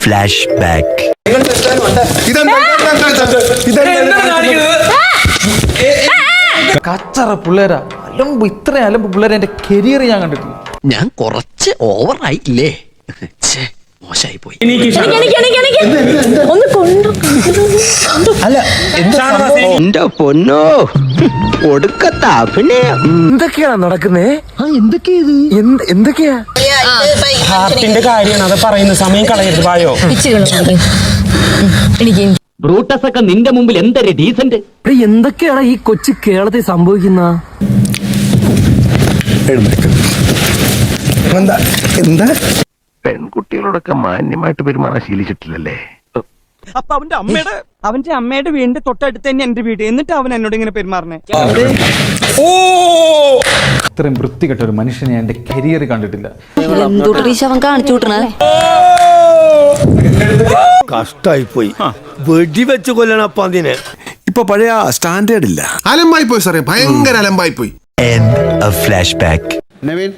Flash back. കച്ചറ പിള്ളേരാ, അലമ്പ്, ഇത്രയും അലമ്പ് പിള്ളേരെ എന്റെ കരിയർ ഞാൻ കണ്ടിട്ടില്ല. ഞാൻ കുറച്ച് ഓവറായില്ലേ? മോശമായി പോയി. എന്റെ പൊന്നോ, ഒടുക്കത്ത അഭിനയം. എന്തൊക്കെയാണ് നടക്കുന്നേ? എന്തൊക്കെയാ? ഹാർട്ടിന്റെ കാര്യമാണ് അത് പറയുന്ന. സമയം കളയരുത്. വായോ ബ്രൂട്ടസ് ഒക്കെ നിന്റെ മുമ്പിൽ എന്തൊരു ഡീസന്റ്. എന്തൊക്കെയാണ് ഈ കൊച്ചു കേരളത്തിൽ സംഭവിക്കുന്ന? പെൺകുട്ടികളോടൊക്കെ മാന്യമായിട്ട് പെരുമാറാൻ ശീലിച്ചിട്ടില്ലല്ലേ? അപ്പൊ അവന്റെ അമ്മയുടെ വീടിന്റെ തൊട്ടടുത്ത് തന്നെ എന്റെ വീട്. എന്നിട്ട് അവൻ എന്നോട് ഇങ്ങനെ പെരുമാറണേ. ഇത്രയും വൃത്തികെട്ട ഒരു മനുഷ്യനെ എന്റെ കരിയർ കണ്ടിട്ടില്ല. കഷ്ടായി പോയി. വെടിവെച്ച് കൊല്ലണപ്പ അതിനെ. ഇപ്പൊ പഴയ സ്റ്റാൻഡേർഡ് ഇല്ല. അലമ്പായി പോയി സാറേ, ഭയങ്കര അലമ്പായി പോയി. Flash back. നവീൻ,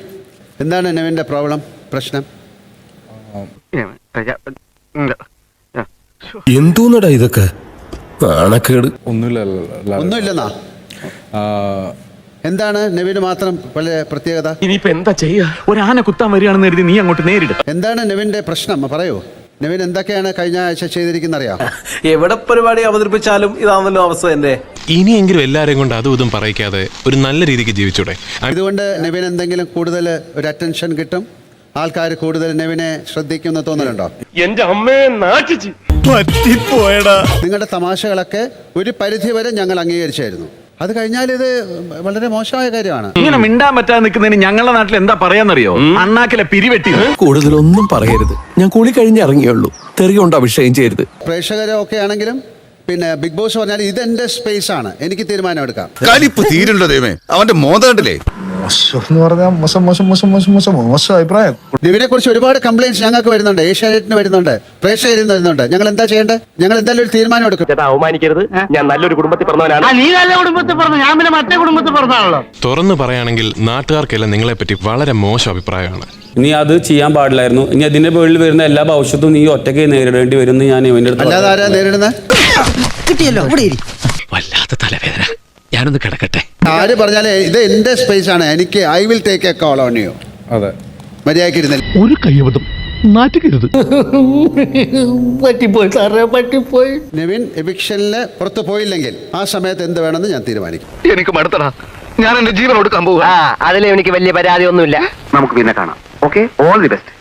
എന്താണ് നവീന്റെ പ്രോബ്ലം, പ്രശ്നം? എന്തോന്നടാ ഇതൊക്കെ? നാണക്കേട്. ഒന്നുമില്ലെന്നാ? എന്താണ് നവീന് മാത്രം വളരെ പ്രത്യേകത? ഇനിയിപ്പോ എന്താ ചെയ്യാ? ഒരു ആന കുത്താൻ വരികയാണെന്ന് കരുതി നീ അങ്ങോട്ട് നേരിടും. എന്താണ് നവീന്റെ പ്രശ്നം, പറയൂ. നവീൻ എന്തൊക്കെയാണ് കഴിഞ്ഞ ആഴ്ച ചെയ്തിരിക്കുന്ന അറിയാം? എവിടെ പരിപാടി അവതരിപ്പിച്ചാലും ഇതാണല്ലോ അവസ്ഥ. എന്റെ ഇനിയെങ്കിലും എല്ലാരെയും കൊണ്ട് അതും ഇതും പറയിക്കാതെ ഒരു നല്ല രീതിക്ക് ജീവിച്ചൂടെ? ഇതുകൊണ്ട് നവീൻ എന്തെങ്കിലും കൂടുതൽ ഒരു അറ്റൻഷൻ കിട്ടും, ആൾക്കാർ കൂടുതൽ നവീനെ ശ്രദ്ധിക്കുമെന്ന് തോന്നലുണ്ടോ? എന്റെ അമ്മയെ നാട്ടിച്ച് പറ്റിപ്പോയടാ. നിങ്ങളുടെ തമാശകളൊക്കെ ഒരു പരിധി വരെ ഞങ്ങൾ അംഗീകരിച്ചായിരുന്നു. അത് കഴിഞ്ഞാൽ ഇത് വളരെ മോശമായ കാര്യമാണ്. ഇങ്ങനെ മിണ്ടാൻ പറ്റാതെ നിൽക്കുന്നതിന് ഞങ്ങളുടെ നാട്ടിൽ എന്താ പറയാന്നറിയോ? അണ്ണാക്കിലെ പിരിവെട്ടി. കൂടുതലൊന്നും പറയരുത്. ഞാൻ കുളി കഴിഞ്ഞ് ഇറങ്ങിയുള്ളൂ. തെറി കൊണ്ട് അഭിഷേകം ചെയ്യരുത്. പ്രേക്ഷകരൊക്കെ ആണെങ്കിലും പിന്നെ ബിഗ് ബോസ് പറഞ്ഞാൽ ഇതെന്റെ സ്പേസ് ആണ്, എനിക്ക് തീരുമാനം എടുക്കാം. കലിപ്പ് തീരുണ്ടോ ദൈവമേ? അവന്റെ മോദം കണ്ടില്ലേ? മോശം അഭിപ്രായം. ഇതിനെ കുറിച്ച് ഒരുപാട് കംപ്ലൈന്റ്സ് ഞങ്ങൾക്ക് വരുന്നുണ്ട്, ഏഷ്യാനെറ്റിന് വരുന്നുണ്ട്, പ്രേക്ഷകരിൽ വരുന്നുണ്ട്. ഞങ്ങൾ എന്താ ചെയ്യേണ്ടത്? ഞങ്ങൾ എന്തായാലും ഒരു തീരുമാനം എടുക്കും. അവമാനിക്കരുത്. ഞാൻ നല്ലൊരു കുടുംബത്തിൽ പറഞ്ഞവനാണ്. നീ നല്ല കുടുംബത്തിൽ പറഞ്ഞു, ഞാൻ പിന്നെ മറ്റേ കുടുംബത്തിൽ പറഞ്ഞാണല്ലോ. തുറന്നു പറയുകയാണെങ്കിൽ നാട്ടുകാർക്കെല്ലാം നിങ്ങളെപ്പറ്റി വളരെ മോശം അഭിപ്രായമാണ്. നീ അത് ചെയ്യാൻ പാടില്ലായിരുന്നു. ഇനി അതിന്റെ പേരിൽ വരുന്ന എല്ലാ ഭവിഷ്യത്തും നീ ഒറ്റയ്ക്ക് നേരിടേണ്ടി വരും. ഞാൻ ഇവന്റെ അടുത്ത്. അല്ലാതെ ആരാ നേരിടുന്നത്? വല്ലാത്ത തലവേദന, ഞാനൊന്ന് കിടക്കട്ടെ. ആര് പറഞ്ഞാലേ ഇത് എന്റെ സ്പേസ് ആണ്, എനിക്ക് I will take A call on you. അതെ, മര്യാദയ്ക്ക് ഇരുന്നില്ല. ഒരു കൈവതം നാറ്റുകരുത്. പറ്റിപ്പോയി സാറേ, പറ്റിപ്പോയി. നവീൻ എവിക്ഷനില് പുറത്ത് പോയില്ലെങ്കിൽ ആ സമയത്ത് എന്ത് വേണമെന്ന് ഞാൻ തീരുമാനിക്കും. എനിക്ക് മടുത്തടാ. ഞാൻ എന്റെ ജീവൻ കൊടുക്കാൻ പോവുക. അതിൽ എനിക്ക് വലിയ പരാതി ഒന്നുമില്ല. നമുക്ക് പിന്നെ കാണാം. Okay, all the best.